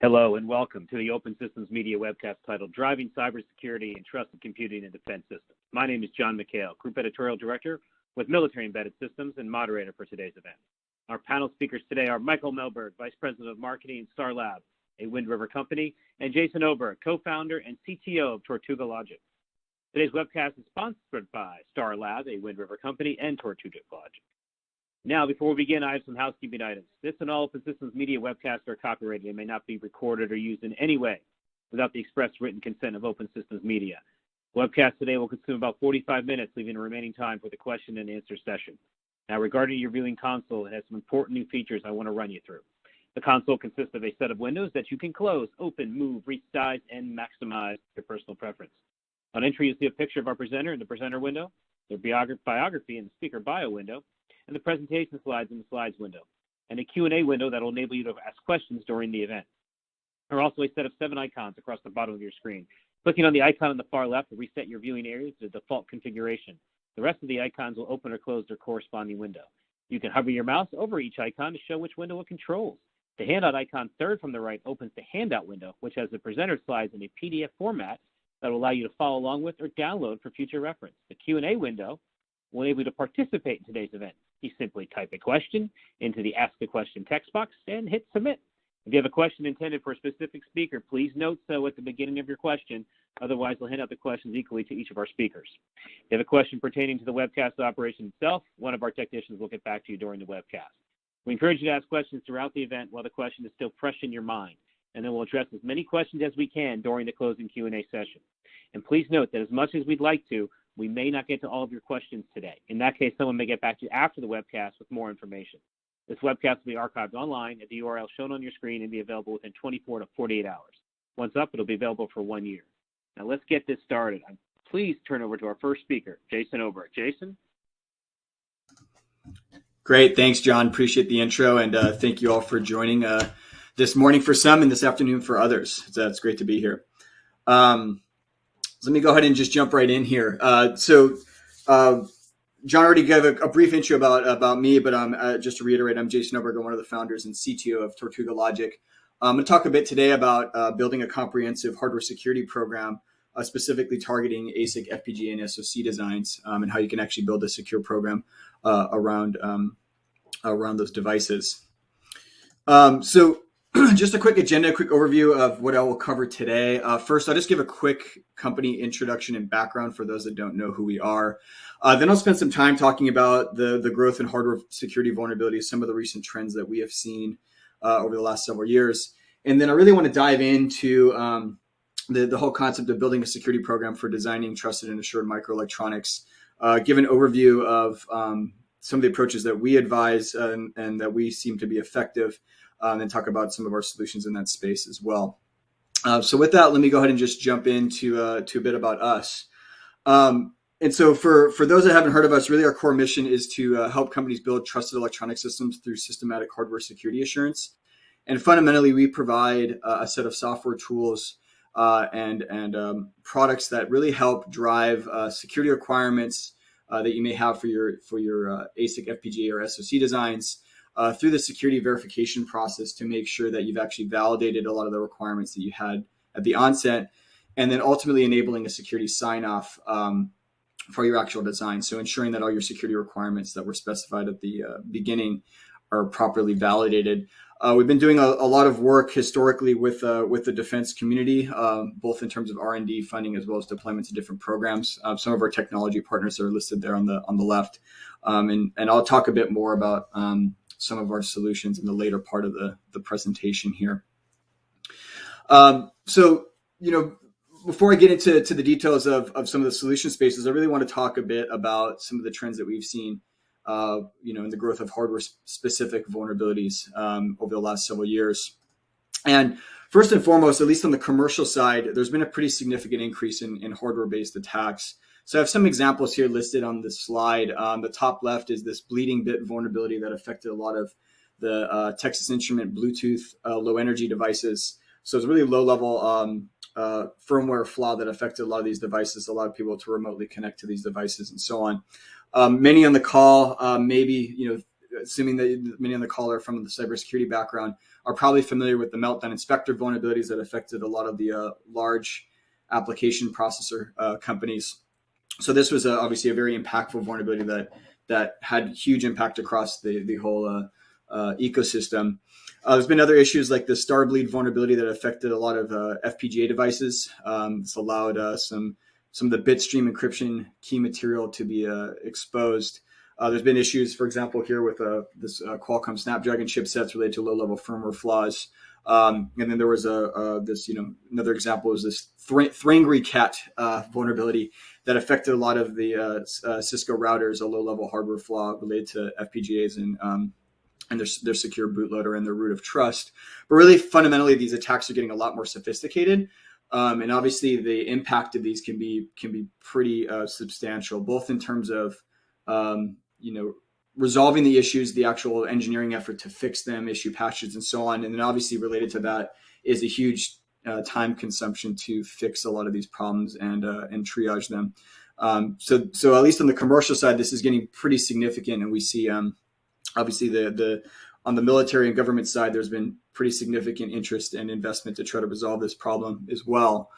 Hello and welcome to the Open Systems Media webcast titled Driving Cybersecurity and Trusted Computing in Defense Systems. My name is John McHale, Group Editorial Director with Military Embedded Systems and moderator for today's event. Our panel speakers today are Michael Mellberg, Vice President of Marketing at Star Lab, a Wind River company, and Jason Oberg, Co-founder and CTO of Tortuga Logic. Today's webcast is sponsored by Star Lab, a Wind River company, and Tortuga Logic. Now, before we begin, I have some housekeeping items. This and all Open Systems Media webcasts are copyrighted and may not be recorded or used in any way without the express written consent of Open Systems Media. The webcast today will consume about 45 minutes, leaving the remaining time for the question and answer session. Now, regarding your viewing console, it has some important new features I want to run you through. The console consists of a set of windows that you can close, open, move, resize, and maximize your personal preference. On entry, you'll see a picture of our presenter in the presenter window, their biography in the speaker bio window, and the presentation slides in the slides window, and a Q&A window that will enable you to ask questions during the event. There are also a set of 7 icons across the bottom of your screen. Clicking on the icon on the far left will reset your viewing area to the default configuration. The rest of the icons will open or close their corresponding window. You can hover your mouse over each icon to show which window it controls. The handout icon third from the right opens the handout window, which has the presenter slides in a PDF format that will allow you to follow along with or download for future reference. The Q&A window will enable you to participate in today's event. You simply type a question into the Ask a Question text box and hit Submit. If you have a question intended for a specific speaker, please note so at the beginning of your question. Otherwise, we'll hand out the questions equally to each of our speakers. If you have a question pertaining to the webcast operation itself, one of our technicians will get back to you during the webcast. We encourage you to ask questions throughout the event while the question is still fresh in your mind, and then we'll address as many questions as we can during the closing Q&A session. And please note that as much as we'd like to, we may not get to all of your questions today. In that case, someone may get back to you after the webcast with more information. This webcast will be archived online at the URL shown on your screen and be available within 24 to 48 hours. Once up, it'll be available for 1 year. Now let's get this started. I'm pleased to turn over to our first speaker, Jason Oberg. Jason? Great. Thanks, John. Appreciate the intro, and thank you all for joining this morning for some and this afternoon for others. It's great to be here. Let me go ahead and just jump right in here. John already gave a brief intro about me, but just to reiterate, I'm Jason Oberg. I'm one of the founders and CTO of Tortuga Logic. I'm going to talk a bit today about building a comprehensive hardware security program, specifically targeting ASIC, FPGA, and SoC designs, and how you can actually build a secure program around those devices. Just a quick agenda, a quick overview of what I will cover today. First, I'll just give a quick company introduction and background for those that don't know who we are. Then I'll spend some time talking about the growth in hardware security vulnerabilities, some of the recent trends that we have seen over the last several years. And then I really want to dive into the whole concept of building a security program for designing trusted and assured microelectronics, give an overview of some of the approaches that we advise and that we seem to be effective, and talk about some of our solutions in that space as well. So with that, let me go ahead and just jump into a bit about us. And so for those that haven't heard of us, really our core mission is to help companies build trusted electronic systems through systematic hardware security assurance. And fundamentally, we provide a set of software tools and products that really help drive security requirements that you may have for your ASIC, FPGA, or SoC designs, through the security verification process to make sure that you've actually validated a lot of the requirements that you had at the onset, and then ultimately enabling a security sign-off for your actual design. So ensuring that all your security requirements that were specified at the beginning are properly validated. We've been doing a lot of work historically with the defense community, both in terms of R&D funding as well as deployments of different programs. Some of our technology partners are listed there on the left, and I'll talk a bit more about some of our solutions in the later part of the presentation here. Before I get into the details of some of the solution spaces, I really want to talk a bit about some of the trends that we've seen, in the growth of hardware-specific vulnerabilities over the last several years. And first and foremost, at least on the commercial side, there's been a pretty significant increase in hardware-based attacks. So I have some examples here listed on this slide. The top left is this bleeding bit vulnerability that affected a lot of the Texas Instrument Bluetooth low-energy devices. So it's a really low-level firmware flaw that affected a lot of these devices, allowed people to remotely connect to these devices and so on. Many on the call maybe assuming that many on the call are from the cybersecurity background, are probably familiar with the Meltdown Inspector vulnerabilities that affected a lot of the large application processor companies. So this was obviously a very impactful vulnerability that had huge impact across the whole ecosystem. There's been other issues like the Starbleed vulnerability that affected a lot of FPGA devices. This allowed some of the bitstream encryption key material to be exposed. There's been issues, for example, here with this Qualcomm Snapdragon chipsets related to low-level firmware flaws. And then there was another example was this Thrangry Cat vulnerability that affected a lot of the Cisco routers, a low-level hardware flaw related to FPGAs and their secure bootloader and their root of trust. But really, fundamentally, these attacks are getting a lot more sophisticated. And obviously, the impact of these can be pretty substantial, both in terms of resolving the issues, the actual engineering effort to fix them, issue patches, and so on. And then obviously related to that is a huge time consumption to fix a lot of these problems and triage them. So at least on the commercial side, this is getting pretty significant, and we see obviously the on the military and government side, there's been pretty significant interest and investment to try to resolve this problem as well.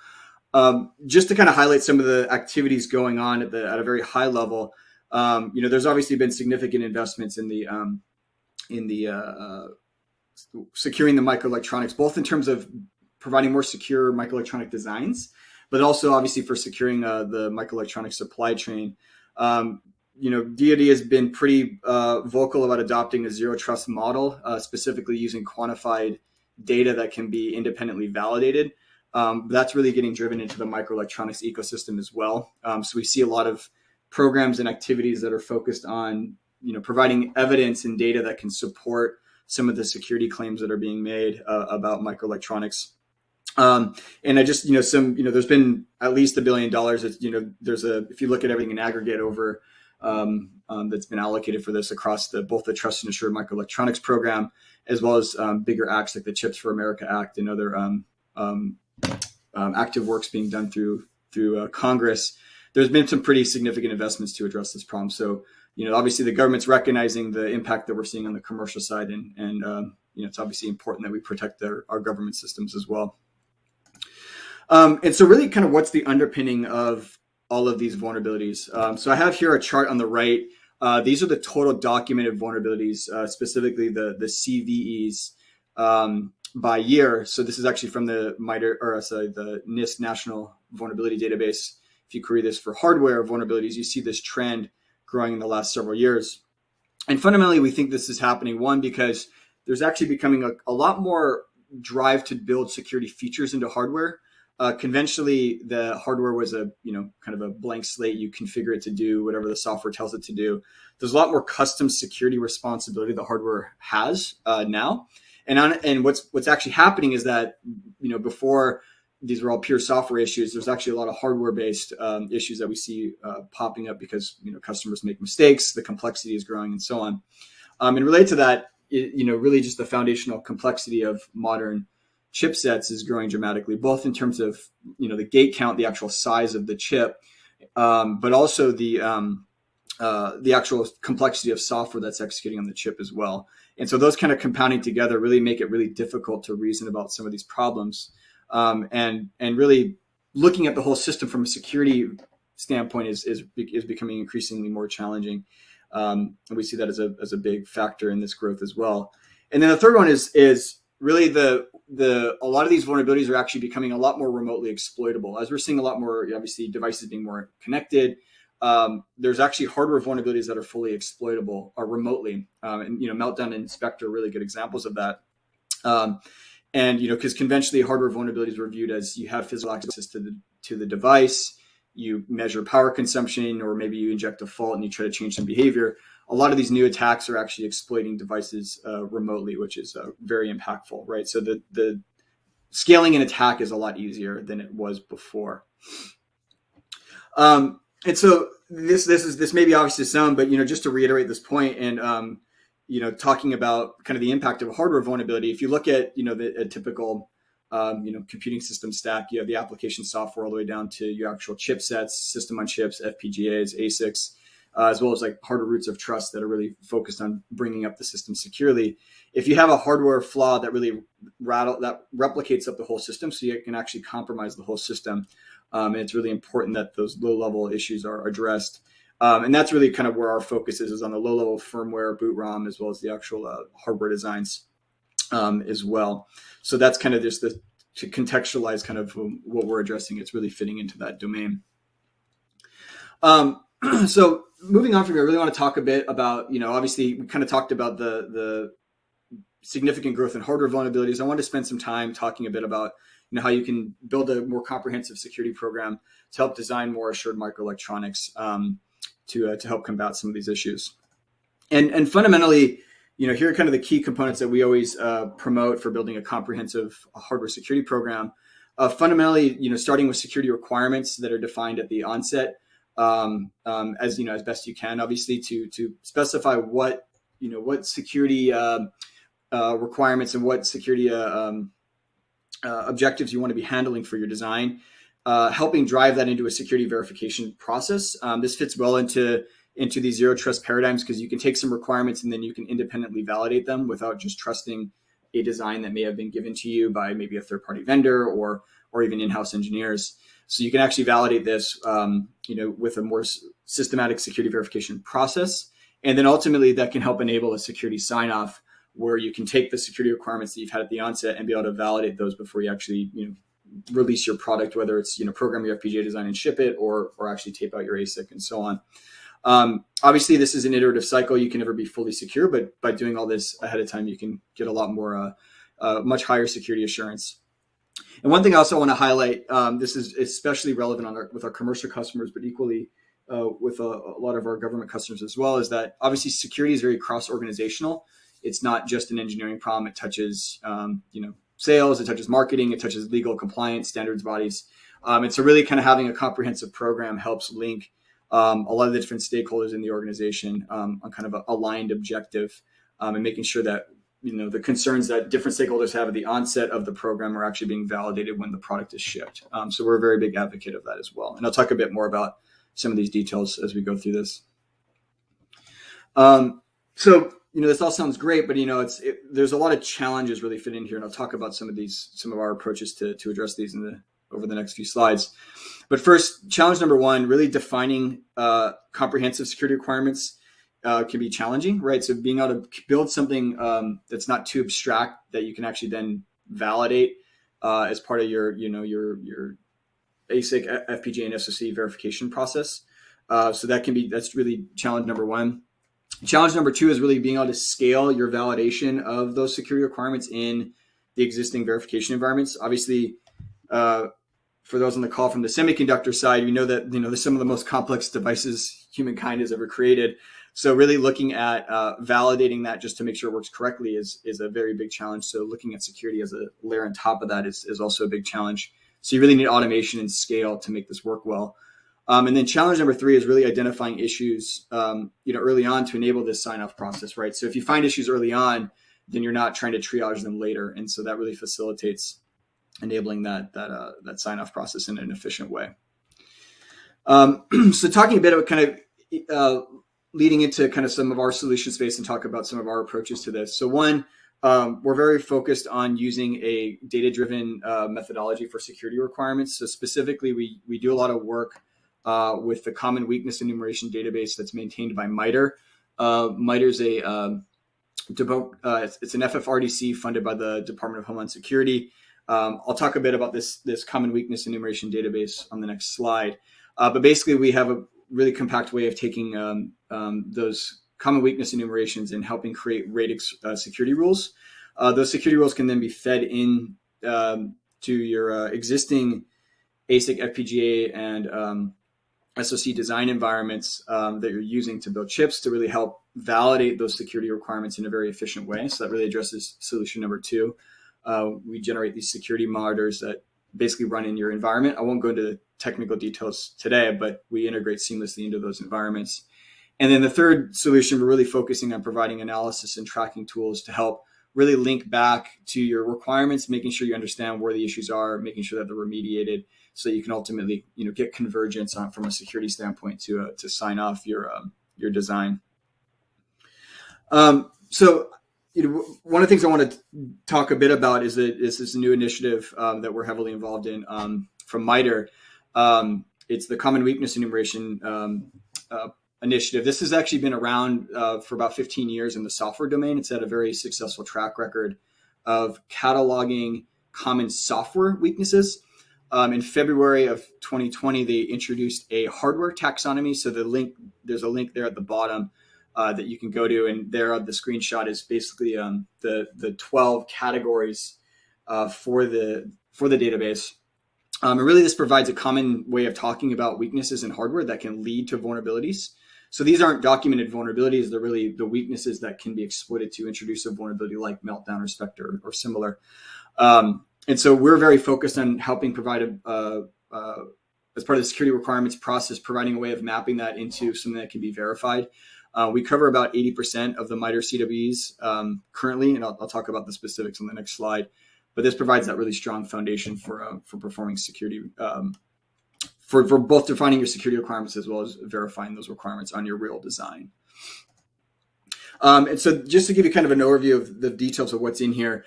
Just to kind of highlight some of the activities going on at a very high level. There's obviously been significant investments in the securing the microelectronics, both in terms of providing more secure microelectronic designs, but also obviously for securing the microelectronic supply chain. DoD has been pretty vocal about adopting a zero trust model, specifically using quantified data that can be independently validated. That's really getting driven into the microelectronics ecosystem as well. So we see a lot of programs and activities that are focused on, providing evidence and data that can support some of the security claims that are being made about microelectronics. And I just, there's been at least $1 billion. If you look at everything in aggregate over that's been allocated for this across both the Trust and Assured Microelectronics program, as well as bigger acts like the Chips for America Act and other active works being done through Congress. There's been some pretty significant investments to address this problem. So, obviously the government's recognizing the impact that we're seeing on the commercial side, and it's obviously important that we protect our government systems as well. And so really kind of what's the underpinning of all of these vulnerabilities? So I have here a chart on the right. These are the total documented vulnerabilities, specifically the CVEs by year. So this is actually from the NIST National Vulnerability Database. If you query this for hardware vulnerabilities, you see this trend growing in the last several years. And fundamentally, we think this is happening, one, because there's actually becoming a lot more drive to build security features into hardware. Conventionally, the hardware was kind of a blank slate. You configure it to do whatever the software tells it to do. There's a lot more custom security responsibility the hardware has now. And what's actually happening is that, before these were all pure software issues, there's actually a lot of hardware-based issues that we see popping up because, customers make mistakes, the complexity is growing, and so on. And related to that, really just the foundational complexity of modern chipsets is growing dramatically, both in terms of, the gate count, the actual size of the chip, but also the actual complexity of software that's executing on the chip as well. And so those kind of compounding together really make it really difficult to reason about some of these problems. And really looking at the whole system from a security standpoint is becoming increasingly more challenging. And we see that as a big factor in this growth as well. And then the third one is really a lot of these vulnerabilities are actually becoming a lot more remotely exploitable. As we're seeing a lot more, obviously, devices being more connected, there's actually hardware vulnerabilities that are fully exploitable or remotely. And Meltdown and Inspector are really good examples of that. And because conventionally hardware vulnerabilities were viewed as you have physical access to the device, you measure power consumption, or maybe you inject a fault and you try to change some behavior. A lot of these new attacks are actually exploiting devices remotely, which is very impactful, right? So the scaling an attack is a lot easier than it was before. And so this may be obvious to some, but just to reiterate this point and talking about kind of the impact of a hardware vulnerability. If you look at a typical computing system stack, you have the application software all the way down to your actual chipsets, system on chips, FPGAs, ASICs. as well as like hardware roots of trust that are really focused on bringing up the system securely. If you have a hardware flaw that really replicates up the whole system, so you can actually compromise the whole system, and it's really important that those low-level issues are addressed. And that's really kind of where our focus is on the low-level firmware, boot ROM, as well as the actual hardware designs as well. So that's kind of just to contextualize kind of what we're addressing. It's really fitting into that domain. So moving on from here, I really want to talk a bit about, obviously we kind of talked about the significant growth in hardware vulnerabilities. I want to spend some time talking a bit about, how you can build a more comprehensive security program to help design more assured microelectronics to help combat some of these issues. And fundamentally, here are kind of the key components that we always promote for building a comprehensive hardware security program. Fundamentally, starting with security requirements that are defined at the onset, as best you can, obviously, to specify what security requirements and what security objectives you want to be handling for your design, helping drive that into a security verification process. This fits well into these zero trust paradigms because you can take some requirements and then you can independently validate them without just trusting a design that may have been given to you by maybe a third-party vendor or even in-house engineers. So you can actually validate this, with a more systematic security verification process. And then ultimately that can help enable a security sign-off where you can take the security requirements that you've had at the onset and be able to validate those before you actually, release your product, whether it's, program your FPGA design and ship it or actually tape out your ASIC and so on. Obviously, this is an iterative cycle. You can never be fully secure, but by doing all this ahead of time, you can get a lot more, much higher security assurance. And one thing I also want to highlight, this is especially relevant with our commercial customers, but equally with a lot of our government customers as well, is that obviously security is very cross-organizational. It's not just an engineering problem. It touches, sales, it touches marketing, it touches legal compliance, standards bodies. And so really kind of having a comprehensive program helps link a lot of the different stakeholders in the organization on kind of an aligned objective, and making sure that the concerns that different stakeholders have at the onset of the program are actually being validated when the product is shipped. So we're a very big advocate of that as well. And I'll talk a bit more about some of these details as we go through this. So this all sounds great, but there's a lot of challenges really fit in here, and I'll talk about some of our approaches to address these over the next few slides. But first, challenge number one, really defining comprehensive security requirements can be challenging, right? So being able to build something that's not too abstract that you can actually then validate as part of your ASIC, FPGA, and SoC verification process. So that's really challenge number one. Challenge number two is really being able to scale your validation of those security requirements in the existing verification environments. Obviously, for those on the call from the semiconductor side, we know that they're some of the most complex devices humankind has ever created. So really looking at validating that just to make sure it works correctly is a very big challenge. So looking at security as a layer on top of that is also a big challenge. So you really need automation and scale to make this work well. And then challenge number three is really identifying issues, early on to enable this sign-off process, right? So if you find issues early on, then you're not trying to triage them later. And so that really facilitates enabling that sign-off process in an efficient way. So talking a bit about kind of leading into kind of some of our solution space and talk about some of our approaches to this. So one, we're very focused on using a data-driven methodology for security requirements. So specifically, we do a lot of work with the Common Weakness Enumeration database that's maintained by MITRE. MITRE is it's an FFRDC funded by the Department of Homeland Security. I'll talk a bit about this Common Weakness Enumeration database on the next slide. But basically, we have a really compact way of taking those common weakness enumerations and helping create Radix security rules. Those security rules can then be fed in to your existing ASIC, FPGA, and SoC design environments that you're using to build chips to really help validate those security requirements in a very efficient way. So that really addresses solution number two. We generate these security monitors that basically run in your environment. I won't go into the technical details today, but we integrate seamlessly into those environments. And then the third solution, we're really focusing on providing analysis and tracking tools to help really link back to your requirements, making sure you understand where the issues are, making sure that they're remediated, so you can ultimately, get convergence from a security standpoint to sign off your your design. So, one of the things I want to talk a bit about is this new initiative that we're heavily involved in from MITRE. It's the Common Weakness Enumeration initiative. This has actually been around for about 15 years in the software domain. It's had a very successful track record of cataloging common software weaknesses. In February of 2020, they introduced a hardware taxonomy. So there's a link there at the bottom that you can go to, and there the screenshot is basically the 12 categories for the database. And really, this provides a common way of talking about weaknesses in hardware that can lead to vulnerabilities. So these aren't documented vulnerabilities; they're really the weaknesses that can be exploited to introduce a vulnerability like Meltdown or Spectre or similar. And so we're very focused on helping provide as part of the security requirements process, providing a way of mapping that into something that can be verified. We cover about 80% of the MITRE CWEs currently, and I'll talk about the specifics on the next slide. But this provides that really strong foundation for performing security, for both defining your security requirements as well as verifying those requirements on your real design. And so just to give you kind of an overview of the details of what's in here,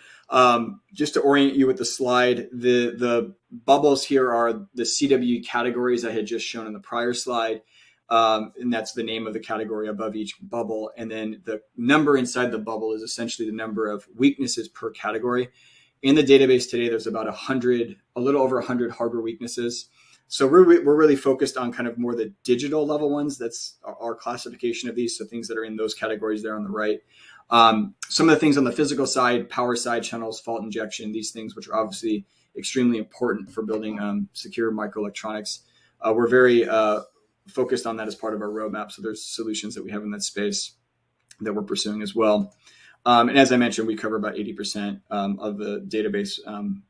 just to orient you with the slide, the bubbles here are the CWE categories I had just shown in the prior slide. And that's the name of the category above each bubble. And then the number inside the bubble is essentially the number of weaknesses per category. In the database today, there's about a little over 100 hardware weaknesses. So we're really focused on kind of more the digital level ones. That's our classification of these. So things that are in those categories there on the right. Some of the things on the physical side, power side channels, fault injection, these things, which are obviously extremely important for building secure microelectronics. We're very focused on that as part of our roadmap. So there's solutions that we have in that space that we're pursuing as well. And as I mentioned, we cover about 80% of the database,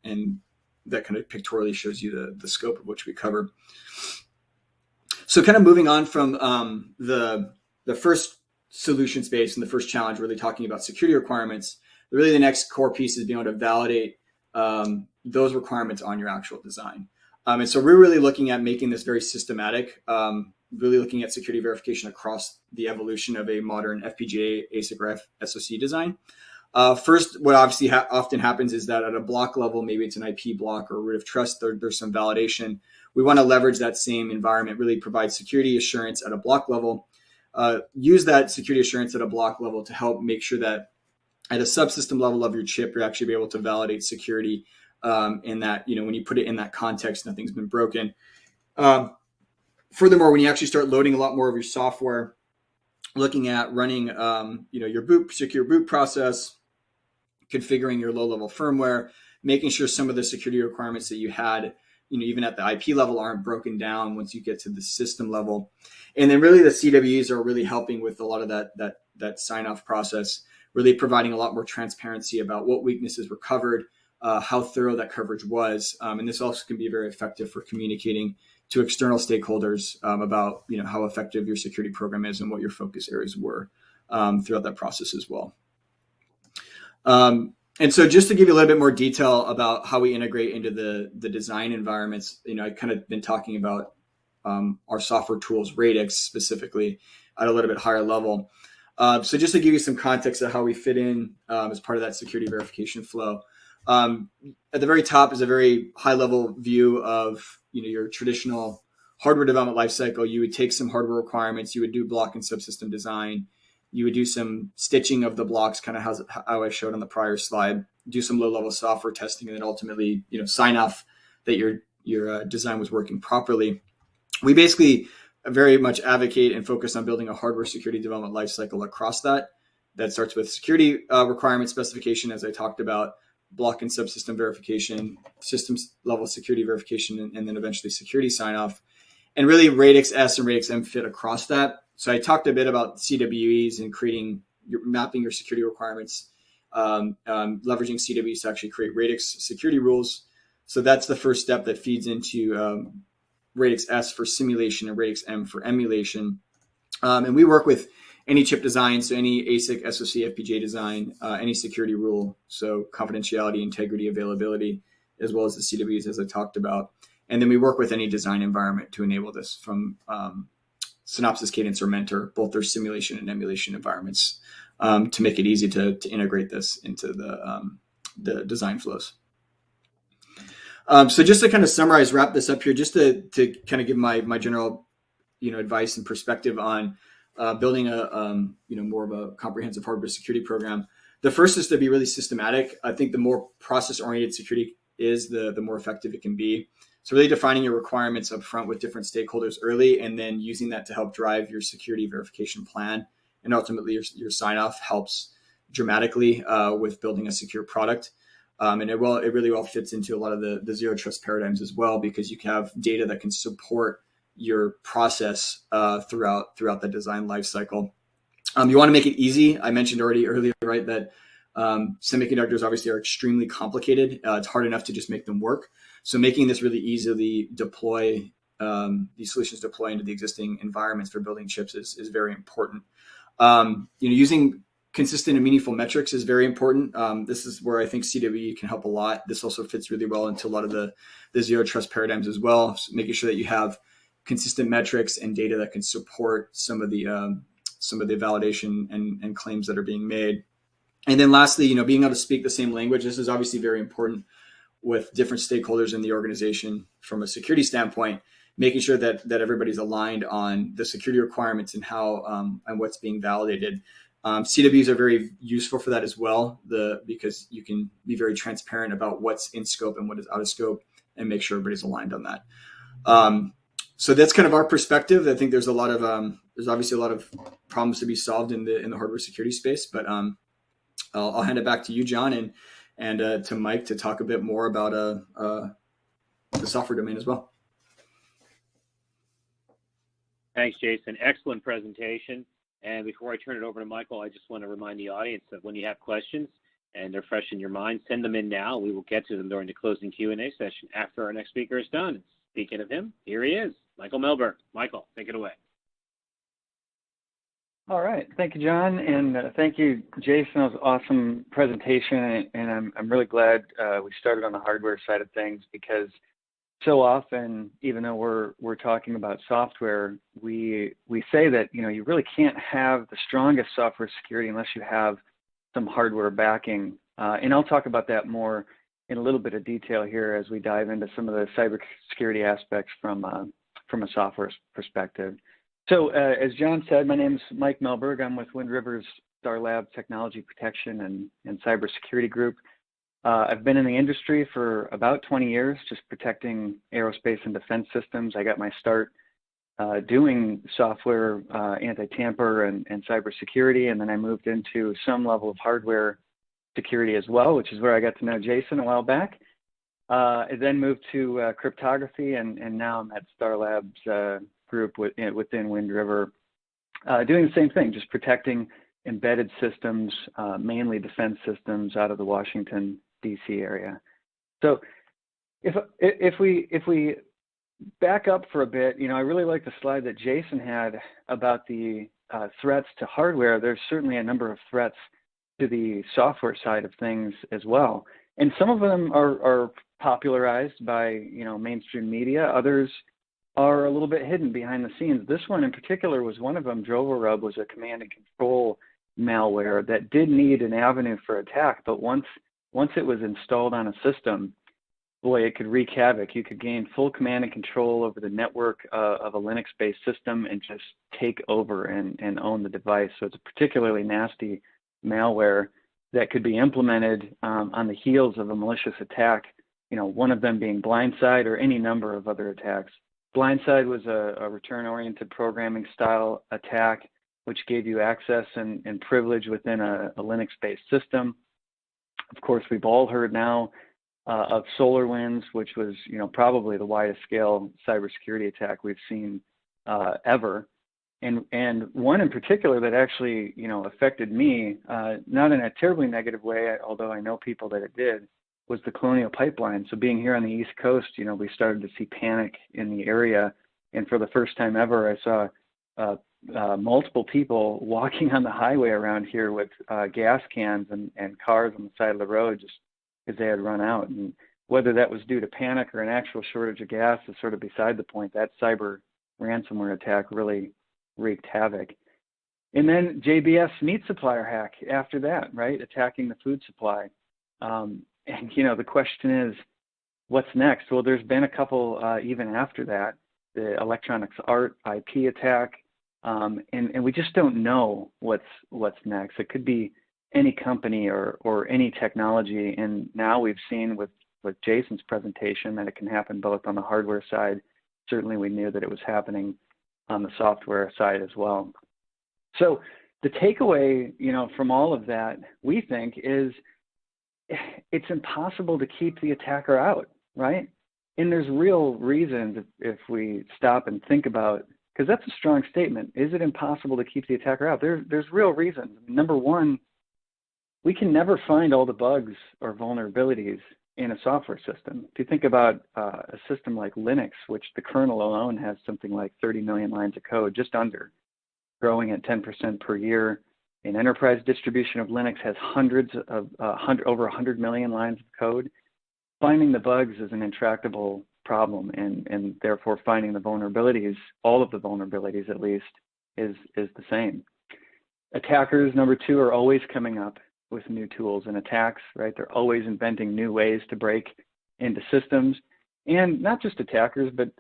and that kind of pictorially shows you the scope of which we cover. So kind of moving on from the first solution space and the first challenge, really talking about security requirements, really the next core piece is being able to validate those requirements on your actual design. And so we're really looking at making this very systematic, really looking at security verification across the evolution of a modern FPGA, ASIC, or SoC design. First, what obviously often happens is that at a block level, maybe it's an IP block or root of trust, there's some validation. We want to leverage that same environment, really provide security assurance at a block level, use that security assurance at a block level to help make sure that at a subsystem level of your chip, you're actually be able to validate security in that, when you put it in that context, nothing's been broken. Furthermore, when you actually start loading a lot more of your software, looking at running, your secure boot process, configuring your low-level firmware, making sure some of the security requirements that you had, even at the IP level, aren't broken down once you get to the system level. And then really the CWEs are really helping with a lot of that sign-off process, really providing a lot more transparency about what weaknesses were covered, how thorough that coverage was. And this also can be very effective for communicating to external stakeholders about how effective your security program is and what your focus areas were throughout that process as well. And so just to give you a little bit more detail about how we integrate into the design environments, I kind of been talking about our software tools, Radix specifically, at a little bit higher level. So just to give you some context of how we fit in as part of that security verification flow. At the very top is a very high level view of your traditional hardware development lifecycle. You would take some hardware requirements, you would do block and subsystem design, you would do some stitching of the blocks, kind of how I showed on the prior slide, do some low level software testing, and then ultimately sign off that your design was working properly. We basically very much advocate and focus on building a hardware security development lifecycle across that. That starts with security requirement specification, as I talked about, block and subsystem verification, systems level security verification, and then eventually security sign off. And really Radix S and Radix M fit across that. So I talked a bit about CWEs and mapping your security requirements, leveraging CWEs to actually create Radix security rules. So that's the first step that feeds into Radix S for simulation and Radix M for emulation. And we work with any chip design, so any ASIC, SoC, FPGA design, any security rule, so confidentiality, integrity, availability, as well as the CWEs, as I talked about. And then we work with any design environment to enable this, from Synopsys, Cadence, or Mentor, both their simulation and emulation environments, to make it easy to integrate this into the design flows. So just to kind of summarize, wrap this up here, just to kind of give my general, advice and perspective on building a, more of a comprehensive hardware security program. The first is to be really systematic. I think the more process-oriented security is, the more effective it can be. So really defining your requirements up front with different stakeholders early, and then using that to help drive your security verification plan. And ultimately your sign-off helps dramatically with building a secure product. And it really well fits into a lot of the zero trust paradigms as well, because you can have data that can support your process throughout the design lifecycle. You want to make it easy. I mentioned earlier, right, that semiconductors obviously are extremely complicated. It's hard enough to just make them work. So making this really easily deploy, these solutions deploy into the existing environments for building chips is very important. Using consistent and meaningful metrics is very important. This is where I think CWE can help a lot. This also fits really well into a lot of the zero trust paradigms as well. So making sure that you have consistent metrics and data that can support some of the validation and claims that are being made. And then lastly, being able to speak the same language. This is obviously very important with different stakeholders in the organization from a security standpoint, making sure that everybody's aligned on the security requirements and how and what's being validated. CWs are very useful for that as well, because you can be very transparent about what's in scope and what is out of scope, and make sure everybody's aligned on that. So that's kind of our perspective. I think there's obviously a lot of problems to be solved in the hardware security space, but I'll hand it back to you, John, and to Mike to talk a bit more about the software domain as well. Thanks, Jason. Excellent presentation. And before I turn it over to Michael, I just want to remind the audience that when you have questions and they're fresh in your mind, send them in now. We will get to them during the closing Q&A session after our next speaker is done. Speaking of him, here he is, Michael Mellberg. Michael, take it away. All right. Thank you, John. And thank you, Jason. That was an awesome presentation. And I'm really glad we started on the hardware side of things, because so often, even though we're talking about software, we say that, you really can't have the strongest software security unless you have some hardware backing. And I'll talk about that more in a little bit of detail here as we dive into some of the cybersecurity aspects from a software perspective. So as John said, my name is Mike Mellberg. I'm with Wind River's Star Lab Technology Protection and Cybersecurity Group. I've been in the industry for about 20 years, just protecting aerospace and defense systems. I got my start doing software, anti-tamper and cybersecurity, and then I moved into some level of hardware security as well, which is where I got to know Jason a while back. I then moved to cryptography, and now I'm at Star Labs group within Wind River, doing the same thing, just protecting embedded systems, mainly defense systems out of the Washington, D.C. area. So if we back up for a bit, I really like the slide that Jason had about the threats to hardware. There's certainly a number of threats to the software side of things as well. And some of them are popularized by, mainstream media. Others are a little bit hidden behind the scenes. This one in particular was one of them. DriveARub was a command and control malware that did need an avenue for attack, but once it was installed on a system, boy, it could wreak havoc. You could gain full command and control over the network of a Linux-based system and just take over and own the device. So it's a particularly nasty malware that could be implemented on the heels of a malicious attack, one of them being Blindside or any number of other attacks. Blindside was a return-oriented programming style attack, which gave you access and privilege within a Linux-based system. Of course, we've all heard now of SolarWinds, which was, probably the widest scale cybersecurity attack we've seen ever. And one in particular that actually, affected me, not in a terribly negative way, although I know people that it did, was the Colonial Pipeline. So being here on the East Coast, we started to see panic in the area. And for the first time ever, I saw multiple people walking on the highway around here with gas cans and cars on the side of the road just because they had run out. And whether that was due to panic or an actual shortage of gas is sort of beside the point. That cyber ransomware attack really wreaked havoc. And then JBS meat supplier hack after that, right? Attacking the food supply. And, the question is, what's next? Well, there's been a couple even after that, the electronics art IP attack, and we just don't know what's next. It could be any company or any technology, and now we've seen with Jason's presentation that it can happen both on the hardware side. Certainly we knew that it was happening on the software side as well. So the takeaway, from all of that, we think, is it's impossible to keep the attacker out, right? And there's real reasons if we stop and think about, because that's a strong statement. Is it impossible to keep the attacker out? There's real reasons. Number one, we can never find all the bugs or vulnerabilities in a software system. If you think about a system like Linux, which the kernel alone has something like 30 million lines of code, just under, growing at 10% per year. An enterprise distribution of Linux has over 100 million lines of code. Finding the bugs is an intractable problem, and therefore finding the vulnerabilities, all of the vulnerabilities at least, is the same. Attackers, number two, are always coming up with new tools and attacks, right? They're always inventing new ways to break into systems. And not just attackers, but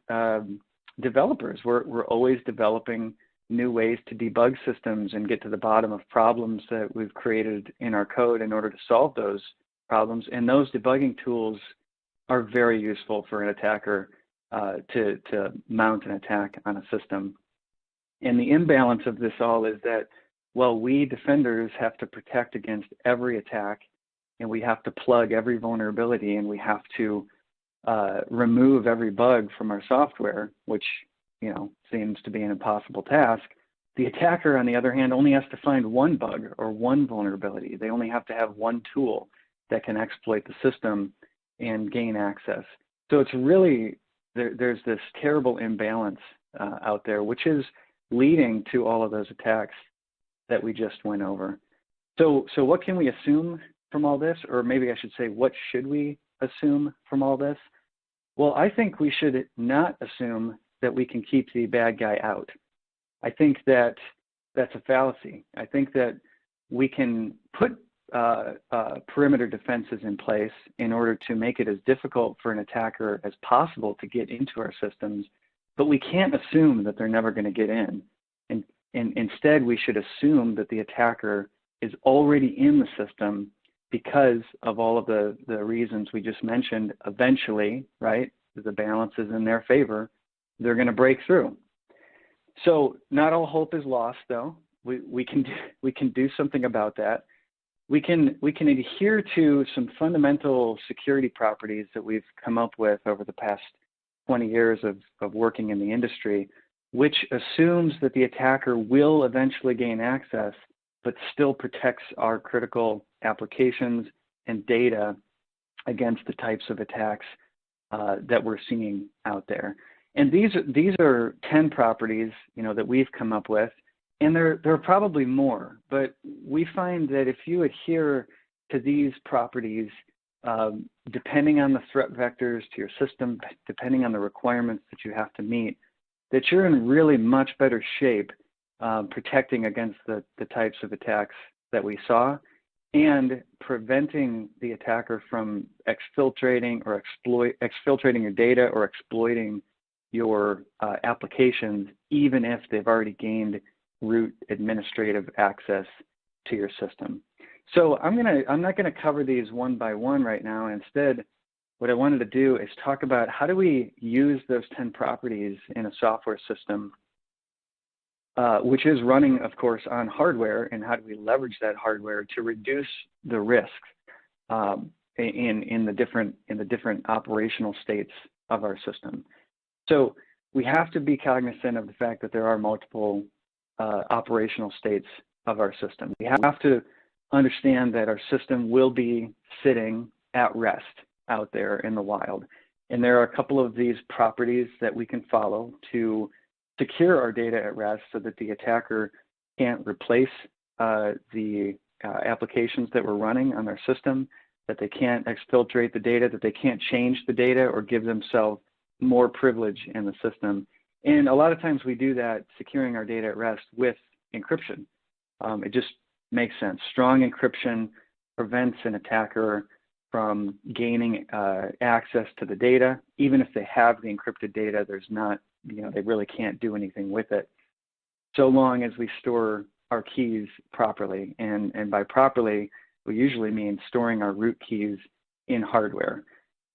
developers. We're always developing new ways to debug systems and get to the bottom of problems that we've created in our code in order to solve those problems. And those debugging tools are very useful for an attacker to mount an attack on a system. And the imbalance of this all is that, well, we defenders have to protect against every attack, and we have to plug every vulnerability, and we have to remove every bug from our software, which seems to be an impossible task. The attacker, on the other hand, only has to find one bug or one vulnerability. They only have to have one tool that can exploit the system and gain access. So it's really, there's this terrible imbalance out there, which is leading to all of those attacks that we just went over. So what can we assume from all this? Or maybe I should say, what should we assume from all this? Well, I think we should not assume that we can keep the bad guy out. I think that that's a fallacy. I think that we can put perimeter defenses in place in order to make it as difficult for an attacker as possible to get into our systems, but we can't assume that they're never going to get in. And instead, we should assume that the attacker is already in the system because of all of the reasons we just mentioned. Eventually, right, the balance is in their favor, they're going to break through. So not all hope is lost, though. We can do something about that. We can adhere to some fundamental security properties that we've come up with over the past 20 years of working in the industry, which assumes that the attacker will eventually gain access, but still protects our critical applications and data against the types of attacks that we're seeing out there. And these are 10 properties, that we've come up with, and there are probably more. But we find that if you adhere to these properties, depending on the threat vectors to your system, depending on the requirements that you have to meet, that you're in really much better shape protecting against the types of attacks that we saw, and preventing the attacker from exfiltrating your data or exploiting your applications, even if they've already gained root administrative access to your system. So I'm not gonna cover these one by one right now. Instead, what I wanted to do is talk about how do we use those 10 properties in a software system, which is running, of course, on hardware, and how do we leverage that hardware to reduce the risks in the different operational states of our system. So we have to be cognizant of the fact that there are multiple operational states of our system. We have to understand that our system will be sitting at rest out there in the wild. And there are a couple of these properties that we can follow to secure our data at rest so that the attacker can't replace the applications that we're running on our system, that they can't exfiltrate the data, that they can't change the data or give themselves more privilege in the system. And a lot of times we do that securing our data at rest with encryption. It just makes sense. Strong encryption prevents an attacker from gaining access to the data. Even if they have the encrypted data, there's not, they really can't do anything with it, so long as we store our keys properly. And by properly, we usually mean storing our root keys in hardware.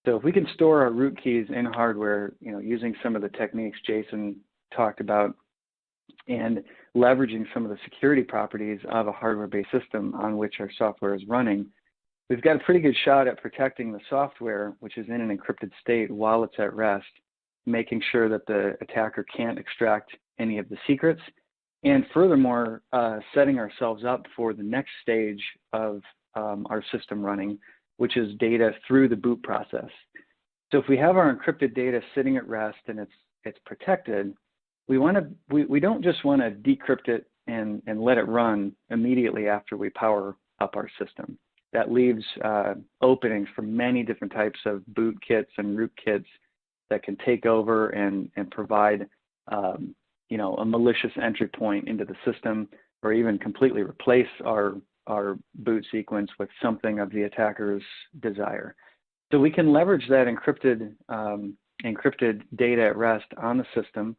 So if we can store our root keys in hardware, using some of the techniques Jason talked about and leveraging some of the security properties of a hardware-based system on which our software is running, we've got a pretty good shot at protecting the software, which is in an encrypted state while it's at rest, making sure that the attacker can't extract any of the secrets, and furthermore, setting ourselves up for the next stage of our system running, which is data through the boot process. So if we have our encrypted data sitting at rest and it's protected, we don't just want to decrypt it and let it run immediately after we power up our system. That leaves openings for many different types of boot kits and root kits that can take over and provide a malicious entry point into the system, or even completely replace our boot sequence with something of the attacker's desire. So we can leverage that encrypted data at rest on the system.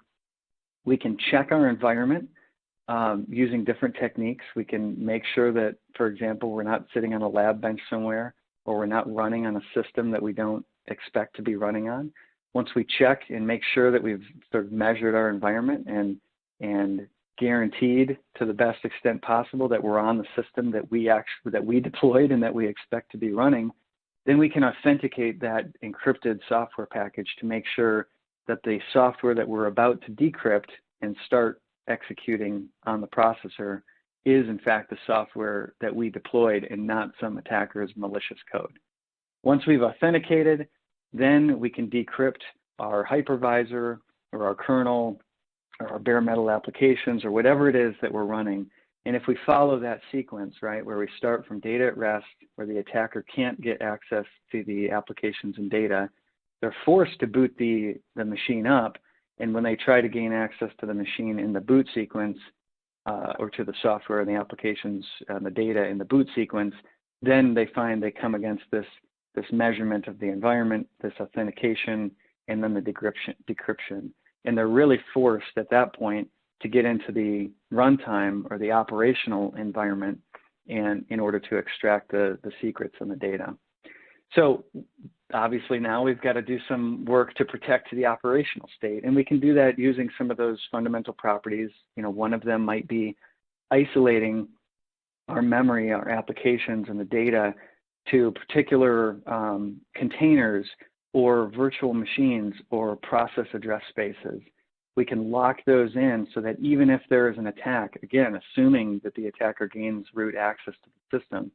We can check our environment using different techniques. We can make sure that, for example, we're not sitting on a lab bench somewhere, or we're not running on a system that we don't expect to be running on. Once we check and make sure that we've sort of measured our environment and guaranteed to the best extent possible that we're on the system that we deployed and that we expect to be running, then we can authenticate that encrypted software package to make sure that the software that we're about to decrypt and start executing on the processor is in fact the software that we deployed and not some attacker's malicious code. Once we've authenticated, then we can decrypt our hypervisor or our kernel or our bare metal applications or whatever it is that we're running. And if we follow that sequence, right, where we start from data at rest, where the attacker can't get access to the applications and data, they're forced to boot the machine up. And when they try to gain access to the machine in the boot sequence, or to the software and the applications and the data in the boot sequence, then they find they come against this measurement of the environment, this authentication, and then the decryption. And they're really forced at that point to get into the runtime or the operational environment and in order to extract the secrets and the data. So obviously now we've got to do some work to protect the operational state, and we can do that using some of those fundamental properties. One of them might be isolating our memory, our applications, and the data to particular containers or virtual machines or process address spaces. We can lock those in so that even if there is an attack, again, assuming that the attacker gains root access to the system,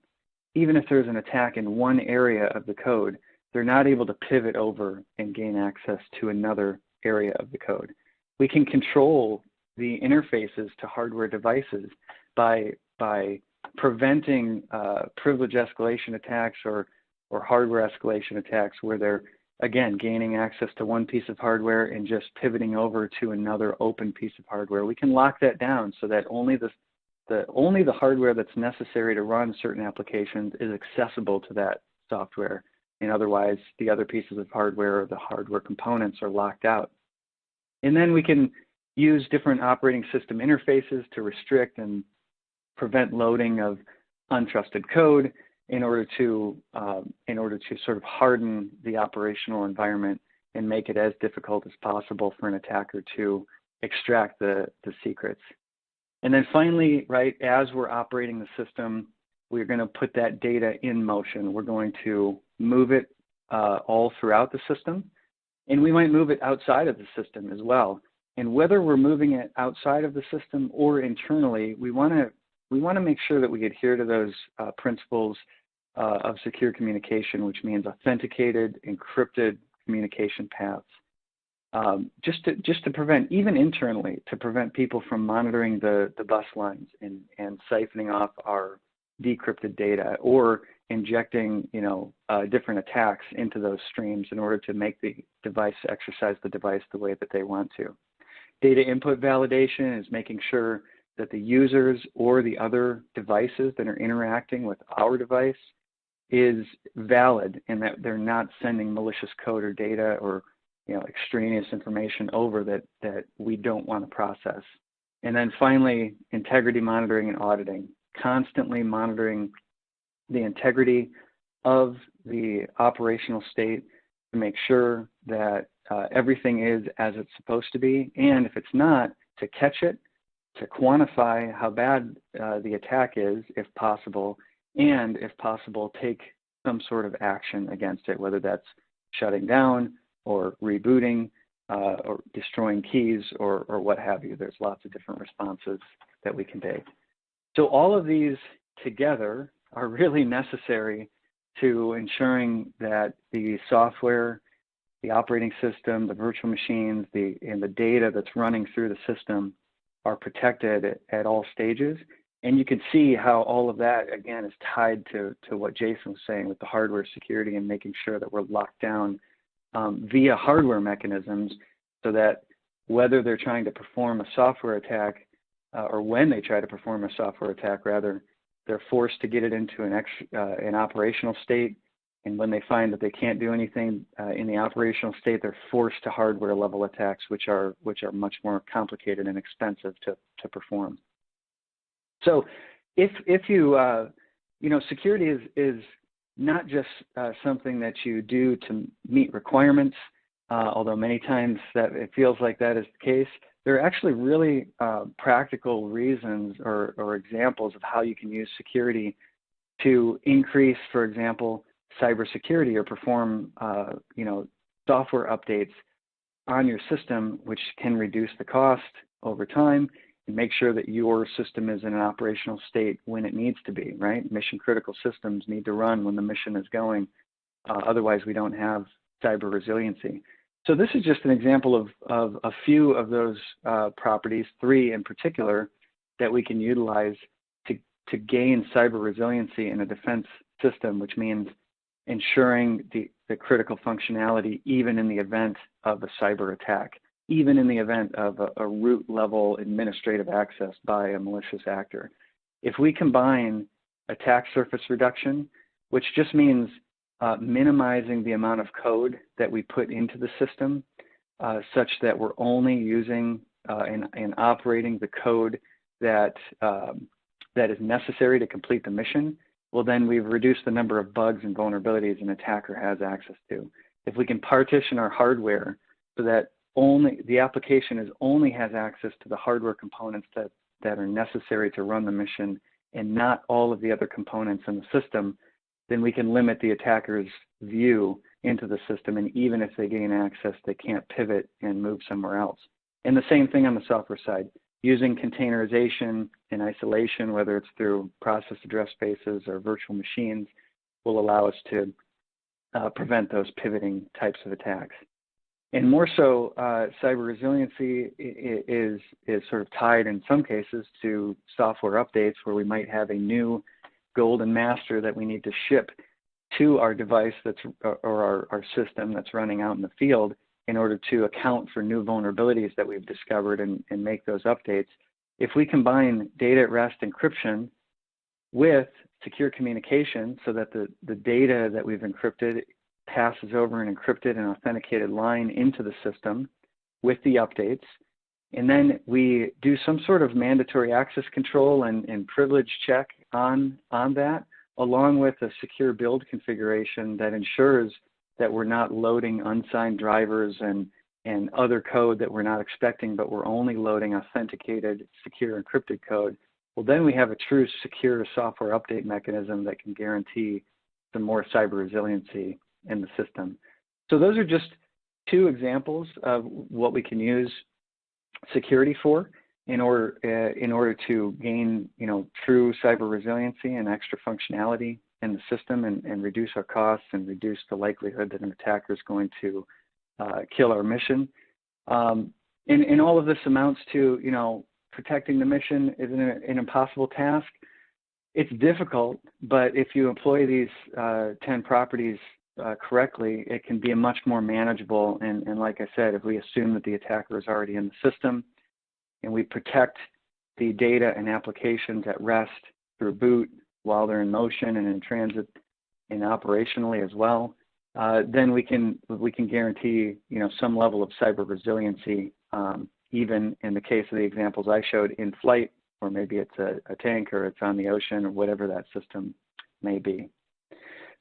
even if there's an attack in one area of the code, they're not able to pivot over and gain access to another area of the code. We can control the interfaces to hardware devices by preventing privilege escalation attacks or hardware escalation attacks where they're, again, gaining access to one piece of hardware and just pivoting over to another open piece of hardware. We can lock that down so that only the hardware that's necessary to run certain applications is accessible to that software, and otherwise the other pieces of hardware or the hardware components are locked out. And then we can use different operating system interfaces to restrict and prevent loading of untrusted code in order to sort of harden the operational environment and make it as difficult as possible for an attacker to extract the secrets. And then finally, right, as we're operating the system, we're going to put that data in motion. We're going to move it all throughout the system, and we might move it outside of the system as well. And whether we're moving it outside of the system or internally, we want to make sure that we adhere to those principles of secure communication, which means authenticated, encrypted communication paths, just to prevent, even internally, to prevent people from monitoring the bus lines and siphoning off our decrypted data or injecting different attacks into those streams in order to make the device exercise the device the way that they want to. Data input validation is making sure that the users or the other devices that are interacting with our device is valid and that they're not sending malicious code or data or extraneous information over that we don't want to process. And then finally, integrity monitoring and auditing, constantly monitoring the integrity of the operational state to make sure that everything is as it's supposed to be, and if it's not, to catch it, to quantify how bad the attack is, if possible, and if possible, take some sort of action against it, whether that's shutting down or rebooting or destroying keys or what have you. There's lots of different responses that we can take. So all of these together are really necessary to ensuring that the software, the operating system, the virtual machines, and the data that's running through the system are protected at all stages. And you can see how all of that, again, is tied to what Jason was saying with the hardware security and making sure that we're locked down via hardware mechanisms so that whether they're trying to perform a software attack or when they try to perform a software attack, rather, they're forced to get it into an operational state. And when they find that they can't do anything in the operational state, they're forced to hardware level attacks, which are much more complicated and expensive to perform. So if you, security is not just something that you do to meet requirements, although many times that it feels like that is the case. There are actually really practical reasons or examples of how you can use security to increase, for example, cybersecurity or perform, software updates on your system, which can reduce the cost over time and make sure that your system is in an operational state when it needs to be, right? Mission critical systems need to run when the mission is going. Otherwise, we don't have cyber resiliency. So this is just an example of a few of those properties, 3 in particular, that we can utilize to gain cyber resiliency in a defense system, which means ensuring the critical functionality even in the event of a cyber attack, even in the event of a root level administrative access by a malicious actor. If we combine attack surface reduction, which just means minimizing the amount of code that we put into the system such that we're only using and operating the code that is necessary to complete the mission, well, then we've reduced the number of bugs and vulnerabilities an attacker has access to. If we can partition our hardware so that only the application only has access to the hardware components that are necessary to run the mission and not all of the other components in the system, then we can limit the attacker's view into the system. And even if they gain access, they can't pivot and move somewhere else. And the same thing on the software side. Using containerization and isolation, whether it's through process address spaces or virtual machines, will allow us to prevent those pivoting types of attacks. And more so, cyber resiliency is sort of tied in some cases to software updates where we might have a new golden master that we need to ship to our device or our system that's running out in the field in order to account for new vulnerabilities that we've discovered and make those updates. If we combine data at rest encryption with secure communication so that the data that we've encrypted passes over an encrypted and authenticated line into the system with the updates, and then we do some sort of mandatory access control and privilege check on that, along with a secure build configuration that ensures that we're not loading unsigned drivers and other code that we're not expecting, but we're only loading authenticated, secure encrypted code, well, then we have a true secure software update mechanism that can guarantee some more cyber resiliency in the system. So those are just 2 examples of what we can use security for in order to gain, true cyber resiliency and extra functionality in the system and reduce our costs and reduce the likelihood that an attacker is going to kill our mission. And all of this amounts to, protecting the mission isn't an impossible task. It's difficult, but if you employ these 10 properties correctly, it can be a much more manageable. And like I said, if we assume that the attacker is already in the system and we protect the data and applications at rest through boot while they're in motion and in transit and operationally as well, then we can guarantee some level of cyber resiliency, even in the case of the examples I showed in flight, or maybe it's a tank or it's on the ocean or whatever that system may be.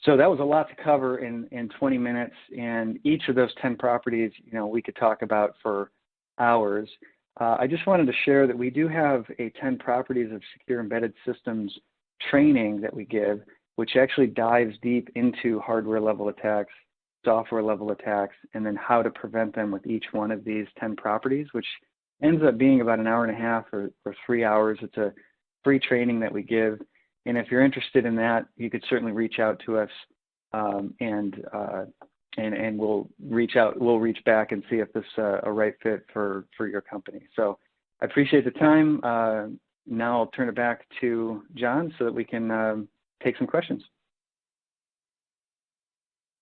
So that was a lot to cover in 20 minutes, and each of those 10 properties, we could talk about for hours. I just wanted to share that we do have a 10 properties of secure embedded systems training that we give, which actually dives deep into hardware level attacks, software level attacks, and then how to prevent them with each one of these 10 properties, which ends up being about an hour and a half or 3 hours. It's a free training that we give. And if you're interested in that, you could certainly reach out to us, and we'll reach back and see if this is a right fit for your company. So I appreciate the time. Now I'll turn it back to John so that we can take some questions.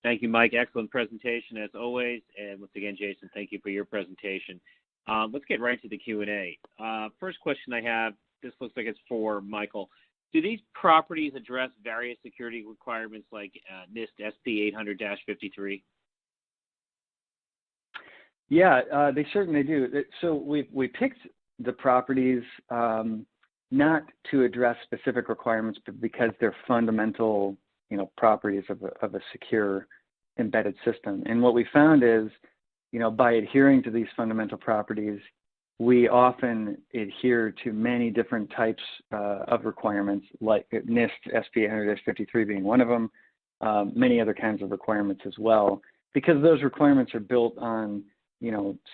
Thank you, Mike. Excellent presentation as always. And once again, Jason, thank you for your presentation. Let's get right to the Q&A. First question I have, this looks like it's for Michael. Do these properties address various security requirements like NIST SP 800-53? Yeah, they certainly do. So we picked the properties not to address specific requirements, but because they're fundamental, properties of a secure embedded system. And what we found is, by adhering to these fundamental properties, we often adhere to many different types of requirements, like NIST SP 800-53 being one of them, many other kinds of requirements as well, because those requirements are built on,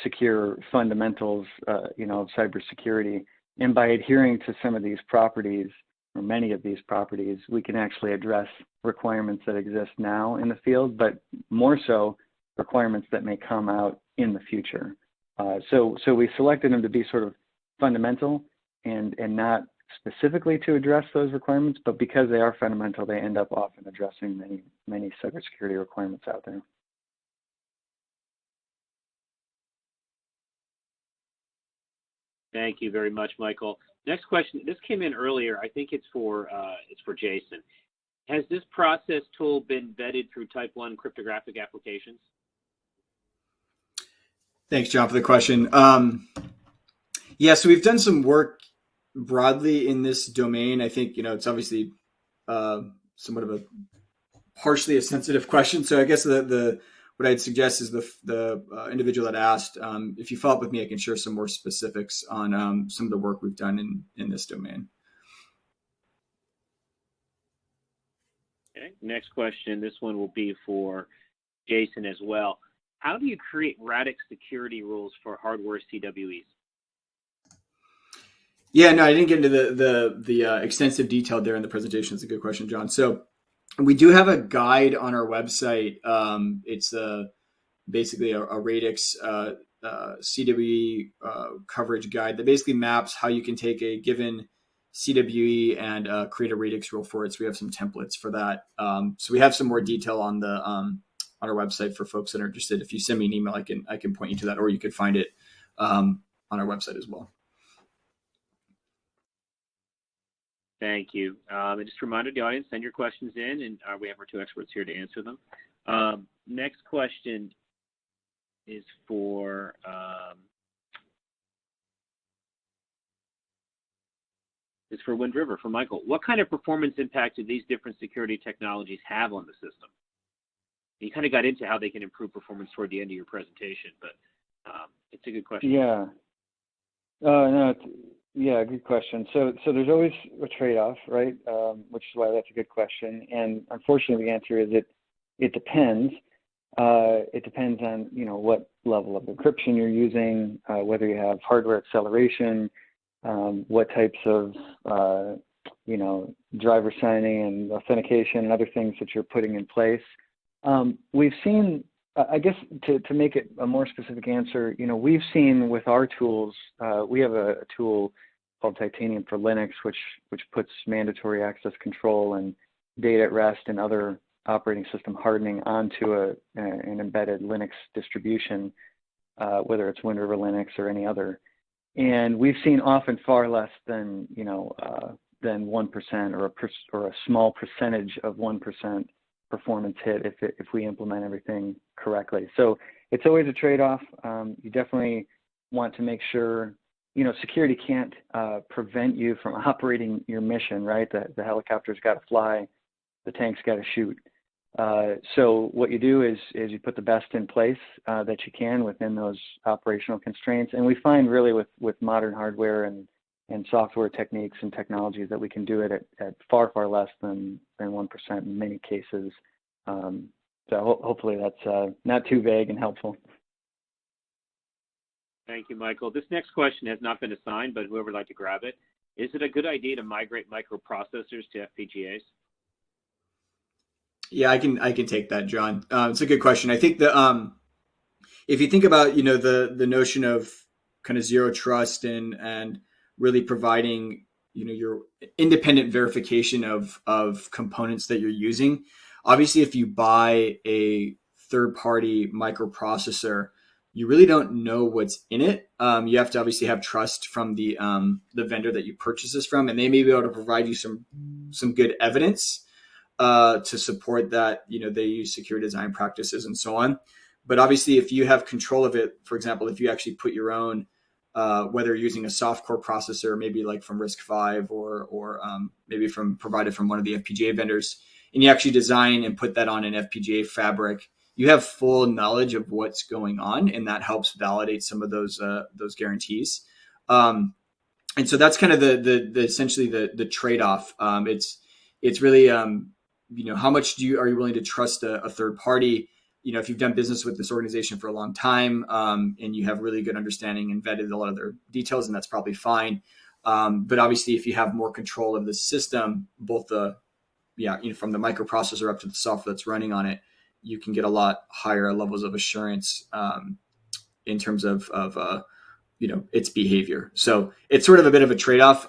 secure fundamentals, of cybersecurity. And by adhering to some of these properties, or many of these properties, we can actually address requirements that exist now in the field, but more so requirements that may come out in the future. So we selected them to be sort of fundamental and not specifically to address those requirements, but because they are fundamental, they end up often addressing many cybersecurity requirements out there. Thank you very much, Michael. Next question. This came in earlier. I think it's for Jason. Has this process tool been vetted through Type 1 cryptographic applications? Thanks, John, for the question. Yeah, so we've done some work broadly in this domain. I think, it's obviously somewhat of a partially a sensitive question. So I guess what I'd suggest is the individual that asked, if you follow up with me, I can share some more specifics on some of the work we've done in this domain. Okay, next question. This one will be for Jason as well. How do you create Radix security rules for hardware CWEs? Yeah, no, I didn't get into the extensive detail there in the presentation. It's a good question, John. So we do have a guide on our website. It's basically a Radix CWE coverage guide that basically maps how you can take a given CWE and create a Radix rule for it. So we have some templates for that. So we have some more detail on our website for folks that are interested. If you send me an email, I can point you to that, or you could find it on our website as well. Thank you. And just a reminder to the audience, send your questions in, and we have our two experts here to answer them. Next question is for Wind River, for Michael. What kind of performance impact do these different security technologies have on the system? You kind of got into how they can improve performance toward the end of your presentation, but it's a good question. Yeah. Good question. So there's always a trade-off, right? Which is why that's a good question. And unfortunately, the answer is it depends. It depends on what level of encryption you're using, whether you have hardware acceleration, what types of driver signing and authentication and other things that you're putting in place. We've seen, I guess, to make it a more specific answer, we've seen with our tools, we have a tool called Titanium for Linux, which puts mandatory access control and data at rest and other operating system hardening onto an embedded Linux distribution, whether it's Wind River Linux or any other. And we've seen often far less than, than 1% or a small percentage of 1% performance hit if we implement everything correctly. So it's always a trade-off. You definitely want to make sure, security can't prevent you from operating your mission, right? The helicopter's got to fly, the tank's got to shoot. So what you do is you put the best in place that you can within those operational constraints. And we find really with modern hardware and software techniques and technologies that we can do it at far, far less than 1% in many cases. So hopefully that's not too vague and helpful. Thank you, Michael. This next question has not been assigned, but whoever would like to grab it. Is it a good idea to migrate microprocessors to FPGAs? Yeah, I can take that, John. It's a good question. I think that if you think about the notion of kind of zero trust and really providing your independent verification of components that you're using. Obviously, if you buy a third-party microprocessor, you really don't know what's in it. You have to obviously have trust from the vendor that you purchase this from, and they may be able to provide you some good evidence to support that they use secure design practices and so on. But obviously, if you have control of it, for example, if you actually put your own, whether you're using a soft core processor, maybe like from RISC-V or maybe provided from one of the FPGA vendors, and you actually design and put that on an FPGA fabric, you have full knowledge of what's going on, and that helps validate some of those guarantees. And so that's kind of the essentially the trade-off. It's really how much are you willing to trust a third party? If you've done business with this organization for a long time and you have really good understanding and vetted a lot of their details, and that's probably fine. But obviously, if you have more control of the system, both from the microprocessor up to the software that's running on it, you can get a lot higher levels of assurance in terms of its behavior. So it's sort of a bit of a trade-off.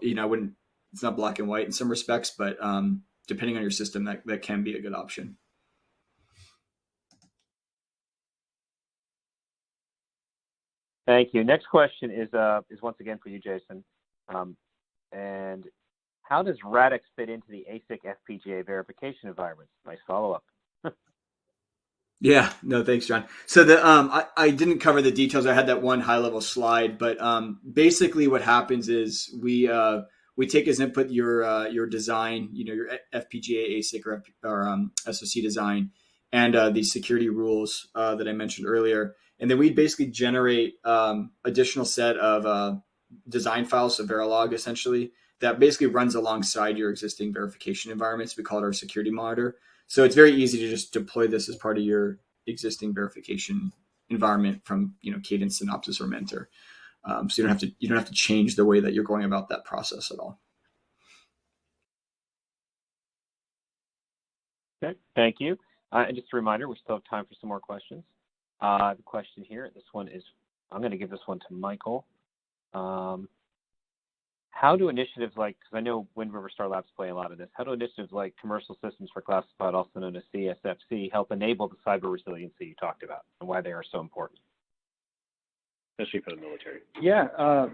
It's not black and white in some respects, but depending on your system, that can be a good option. Thank you. Next question is once again for you, Jason. And how does Radix fit into the ASIC FPGA verification environment? Nice follow-up. Yeah, no, thanks, John. So I didn't cover the details. I had that one high-level slide, but basically what happens is we take as input your design, your FPGA ASIC or SoC design, and the security rules that I mentioned earlier. And then we basically generate additional set of design files, so Verilog essentially, that basically runs alongside your existing verification environments. We call it our security monitor. So it's very easy to just deploy this as part of your existing verification environment from Cadence, Synopsys, or Mentor. So you don't have to change the way that you're going about that process at all. Okay, thank you. And just a reminder, we still have time for some more questions. The question here, I'm going to give this one to Michael. How do initiatives because I know Wind River Star Labs play a lot of this, how do initiatives like Commercial Systems for Classified, also known as CSFC, help enable the cyber resiliency you talked about and why they are so important? Especially for the military. Yeah,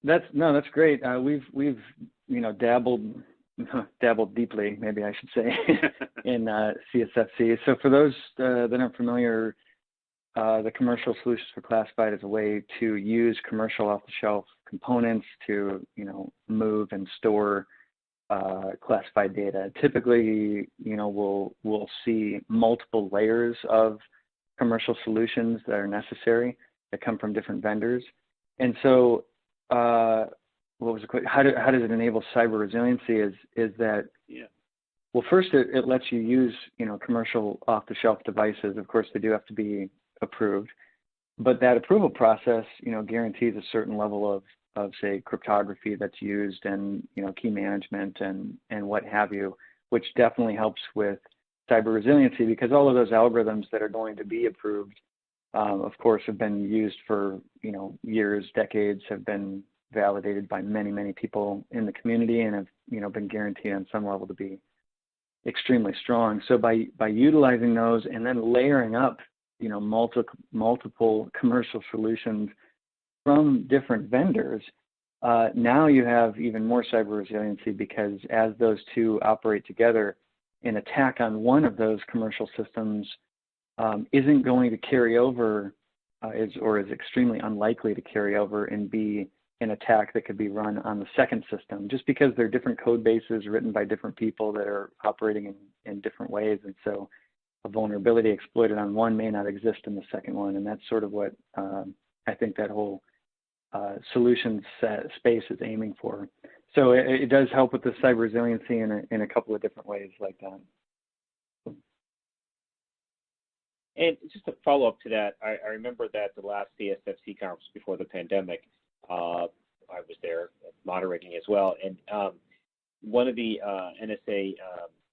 that's great. We've dabbled deeply, maybe I should say, in CSFC. So for those that aren't familiar, the Commercial Solutions for Classified is a way to use commercial off-the-shelf components to, move and store classified data. Typically, we'll see multiple layers of commercial solutions that are necessary that come from different vendors. And so, how does it enable cyber resiliency? Is that well, first it lets you use commercial off-the-shelf devices. Of course, they do have to be approved, but that approval process guarantees a certain level of say cryptography that's used and key management and what have you, which definitely helps with cyber resiliency, because all of those algorithms that are going to be approved of course have been used for years, decades, have been validated by many people in the community, and have been guaranteed on some level to be extremely strong. So by utilizing those and then layering up, multiple commercial solutions from different vendors, now you have even more cyber resiliency, because as those two operate together, an attack on one of those commercial systems isn't going to carry over, is extremely unlikely to carry over and be an attack that could be run on the second system, just because they're different code bases written by different people that are operating in different ways. And so a vulnerability exploited on one may not exist in the second one. And that's sort of what I think that whole solution space is aiming for. So it does help with the cyber resiliency in a couple of different ways like that. And just to follow up to that, I remember that the last CSFC conference before the pandemic, I was there moderating as well, and one of the NSA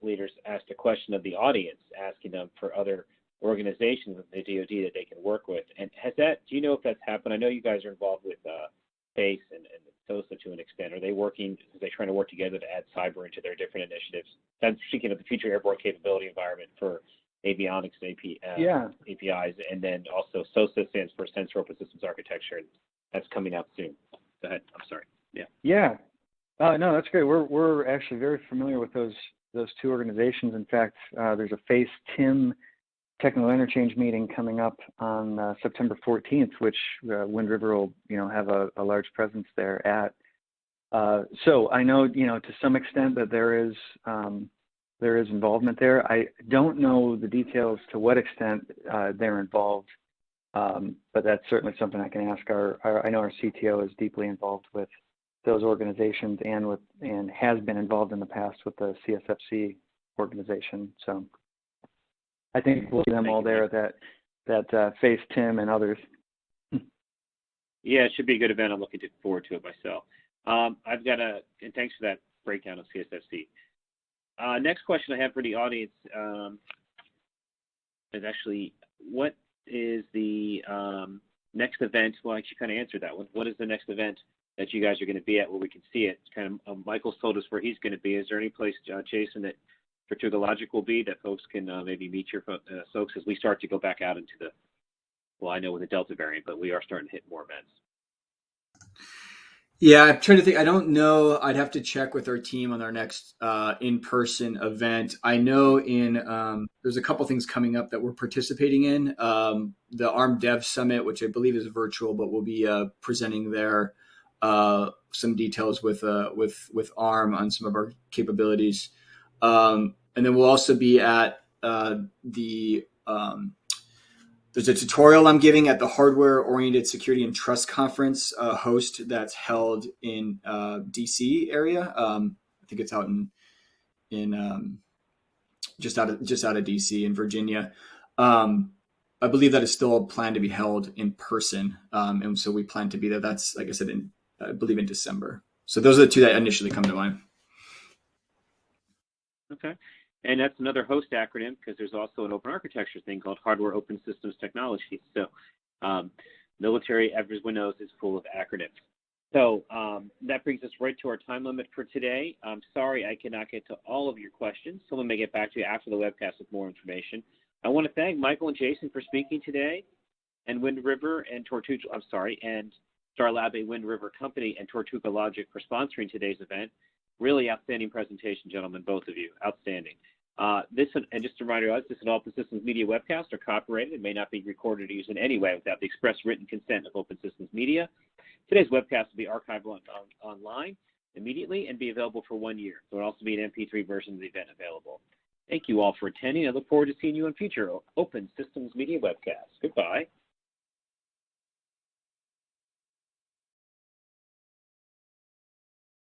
leaders asked a question of the audience, asking them for other organizations of the DoD that they can work with. And do you know if that's happened? I know you guys are involved with SPACE and TOSA to an extent. Are they trying to work together to add cyber into their different initiatives? I'm speaking of the Future Airborne Capability Environment for avionics APIs, and then also SOSA stands for Sensor Open Systems Architecture, and that's coming out soon. Go ahead. I'm sorry. Yeah. Yeah. No, that's great. We're actually very familiar with those two organizations. In fact, there's a FACE TIM technical interchange meeting coming up on September 14th, which Wind River will have a large presence there at. So I know to some extent that there is involvement there. I don't know the details to what extent they're involved, but that's certainly something I can ask. I know our CTO is deeply involved with those organizations and has been involved in the past with the CSFC organization. So I think we'll see them all there at that FACE TIM and others. Yeah, it should be a good event. I'm looking forward to it myself. and thanks for that breakdown of CSFC. Next question I have for the audience is actually, what is the next event? Well, I actually kind of answered that one. What is the next event that you guys are going to be at where we can see it? Kind of, Michael's told us where he's going to be. Is there any place, Jason, that Tortuga Logic will be that folks can maybe meet your folks as we start to go back out into the, well, I know with the Delta variant, but we are starting to hit more events. Yeah, I'm trying to think. I don't know. I'd have to check with our team on our next in-person event. I know there's a couple things coming up that we're participating in. The ARM Dev Summit, which I believe is virtual, but we'll be presenting there some details with ARM on some of our capabilities. And then we'll also be at there's a tutorial I'm giving at the Hardware-Oriented Security and Trust Conference host that's held in DC area. I think it's out in just out of DC in Virginia. I believe that is still planned to be held in person, and so we plan to be there. That's, like I said, I believe in December. So those are the two that initially come to mind. Okay. And that's another host acronym, because there's also an open architecture thing called Hardware Open Systems Technology. So military, everyone knows, is full of acronyms. So that brings us right to our time limit for today. I'm sorry I cannot get to all of your questions. Someone may get back to you after the webcast with more information. I want to thank Michael and Jason for speaking today, and Wind River and and Star Lab, a Wind River company, and Tortuga Logic for sponsoring today's event. Really outstanding presentation, gentlemen, both of you. Outstanding. And just a reminder, this is an Open Systems Media webcast or copyrighted. It may not be recorded or used in any way without the express written consent of Open Systems Media. Today's webcast will be archived online immediately and be available for 1 year. There will also be an MP3 version of the event available. Thank you all for attending. I look forward to seeing you on future Open Systems Media webcasts. Goodbye.